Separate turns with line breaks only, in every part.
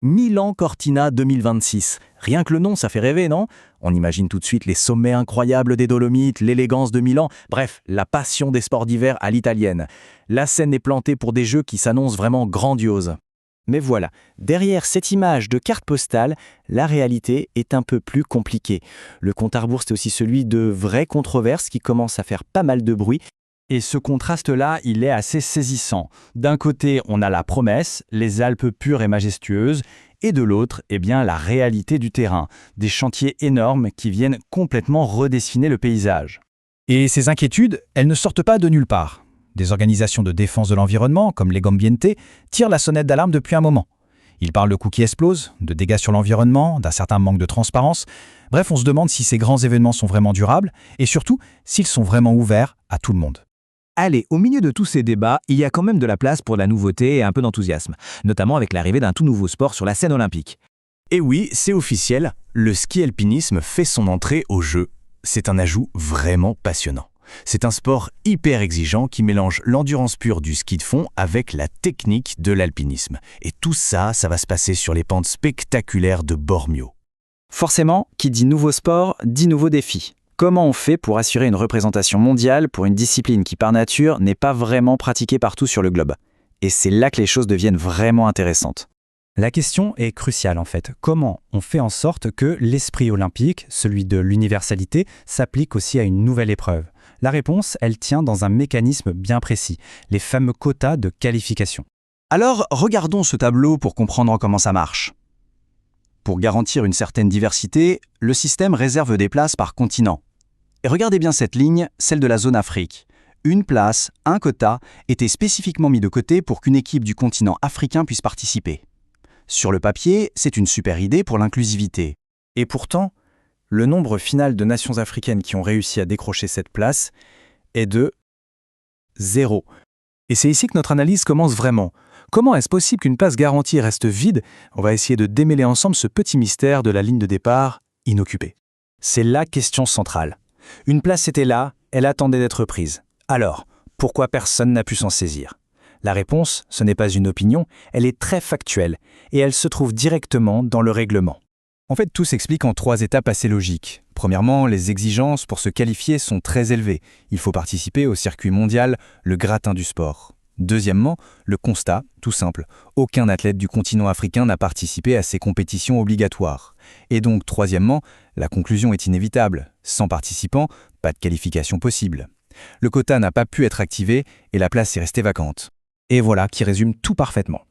Milan Cortina 2026. Rien que le nom, ça fait rêver, non? On imagine tout de suite les sommets incroyables des Dolomites, l'élégance de Milan, bref, la passion des sports d'hiver à l'italienne. La scène est plantée pour des jeux qui s'annoncent vraiment grandioses. Mais voilà, derrière cette image de carte postale, la réalité est un peu plus compliquée. Le compte à rebours, c'est aussi celui de vraies controverses qui commencent à faire pas mal de bruit.
Et ce contraste-là, il est assez saisissant. D'un côté, on a la promesse, les Alpes pures et majestueuses, et de l'autre, la réalité du terrain, des chantiers énormes qui viennent complètement redessiner le paysage. Et ces inquiétudes, elles ne sortent pas de nulle part. Des organisations de défense de l'environnement, comme Legambiente, tirent la sonnette d'alarme depuis un moment. Ils parlent de coûts qui explosent, de dégâts sur l'environnement, d'un certain manque de transparence. Bref, on se demande si ces grands événements sont vraiment durables, et surtout, s'ils sont vraiment ouverts à tout le monde.
Allez, au milieu de tous ces débats, il y a quand même de la place pour la nouveauté et un peu d'enthousiasme, notamment avec l'arrivée d'un tout nouveau sport sur la scène olympique.
Et oui, c'est officiel, le ski alpinisme fait son entrée aux Jeux. C'est un ajout vraiment passionnant. C'est un sport hyper exigeant qui mélange l'endurance pure du ski de fond avec la technique de l'alpinisme. Et tout ça, ça va se passer sur les pentes spectaculaires de Bormio.
Forcément, qui dit nouveau sport, dit nouveau défi. Comment on fait pour assurer une représentation mondiale pour une discipline qui, par nature, n'est pas vraiment pratiquée partout sur le globe? Et c'est là que les choses deviennent vraiment intéressantes.
La question est cruciale en fait. Comment on fait en sorte que l'esprit olympique, celui de l'universalité, s'applique aussi à une nouvelle épreuve? La réponse, elle tient dans un mécanisme bien précis, les fameux quotas de qualification.
Alors, regardons ce tableau pour comprendre comment ça marche. Pour garantir une certaine diversité, le système réserve des places par continent. Et regardez bien cette ligne, celle de la zone Afrique. Une place, un quota, était spécifiquement mis de côté pour qu'une équipe du continent africain puisse participer. Sur le papier, c'est une super idée pour l'inclusivité.
Et pourtant, le nombre final de nations africaines qui ont réussi à décrocher cette place est de 0. Et c'est ici que notre analyse commence vraiment. Comment est-ce possible qu'une place garantie reste vide? On va essayer de démêler ensemble ce petit mystère de la ligne de départ inoccupée.
C'est la question centrale. Une place était là, elle attendait d'être prise. Alors, pourquoi personne n'a pu s'en saisir? La réponse, ce n'est pas une opinion, elle est très factuelle, et elle se trouve directement dans le règlement.
En fait, tout s'explique en 3 étapes assez logiques. Premièrement, les exigences pour se qualifier sont très élevées. Il faut participer au circuit mondial, le gratin du sport. Deuxièmement, le constat, tout simple. Aucun athlète du continent africain n'a participé à ces compétitions obligatoires. Et donc, troisièmement, la conclusion est inévitable. Sans participants, pas de qualification possible. Le quota n'a pas pu être activé et la place est restée vacante. Et voilà qui résume tout parfaitement.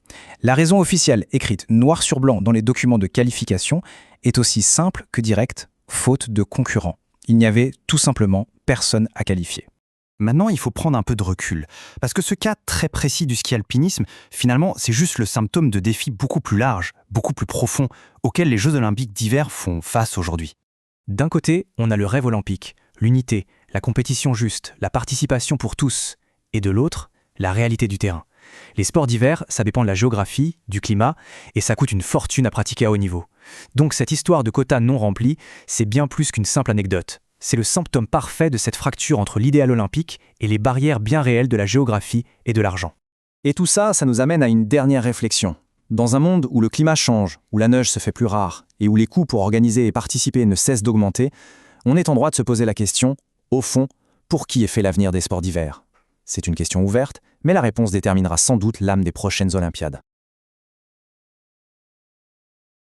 La raison officielle écrite noir sur blanc dans les documents de qualification est aussi simple que directe, faute de concurrents. Il n'y avait tout simplement personne à qualifier.
Maintenant, il faut prendre un peu de recul, parce que ce cas très précis du ski alpinisme, finalement, c'est juste le symptôme de défis beaucoup plus larges, beaucoup plus profonds, auxquels les Jeux olympiques d'hiver font face aujourd'hui.
D'un côté, on a le rêve olympique, l'unité, la compétition juste, la participation pour tous, et de l'autre, la réalité du terrain. Les sports d'hiver, ça dépend de la géographie, du climat, et ça coûte une fortune à pratiquer à haut niveau. Donc cette histoire de quotas non remplis, c'est bien plus qu'une simple anecdote. C'est le symptôme parfait de cette fracture entre l'idéal olympique et les barrières bien réelles de la géographie et de l'argent.
Et tout ça, ça nous amène à une dernière réflexion. Dans un monde où le climat change, où la neige se fait plus rare, et où les coûts pour organiser et participer ne cessent d'augmenter, on est en droit de se poser la question, au fond, pour qui est fait l'avenir des sports d'hiver? C'est une question ouverte, mais la réponse déterminera sans doute l'âme des prochaines Olympiades.